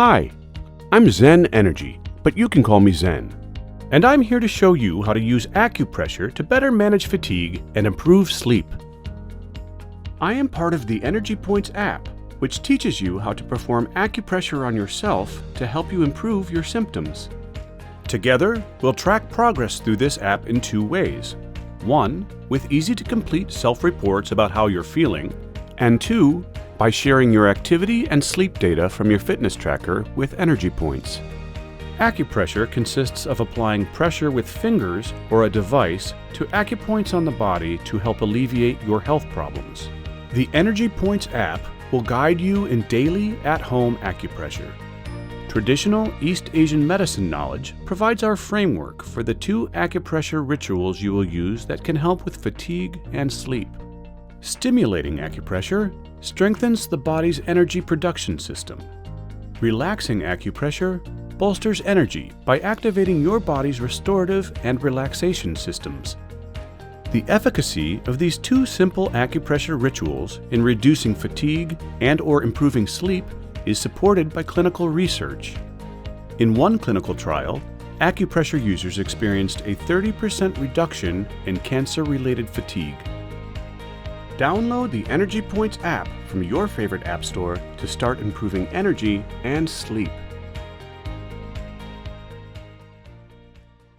Hi, I'm Zen Energy, but you can call me Zen. And I'm here to show you how to use acupressure to better manage fatigue and improve sleep. I am part of the EnergyPoints App, which teaches you how to perform acupressure on yourself to help you improve your symptoms. Together, we'll track progress through this app in two ways. One, with easy-to-complete self-reports about how you're feeling, and two, by sharing your activity and sleep data from your fitness tracker with EnergyPoints. Acupressure consists of applying pressure with fingers or a device to acupoints on the body to help alleviate your health problems. The EnergyPoints app will guide you in daily, at-home acupressure. Traditional East Asian medicine knowledge provides our framework for the two acupressure rituals you will use that can help with fatigue and sleep. Stimulating acupressure strengthens the body's energy production system. Relaxing acupressure bolsters energy by activating your body's restorative and relaxation systems. The efficacy of these two simple acupressure rituals in reducing fatigue and/or improving sleep is supported by clinical research. In one clinical trial, acupressure users experienced a 30% reduction in cancer-related fatigue. Download the EnergyPoints app from your favorite app store to start improving energy and sleep.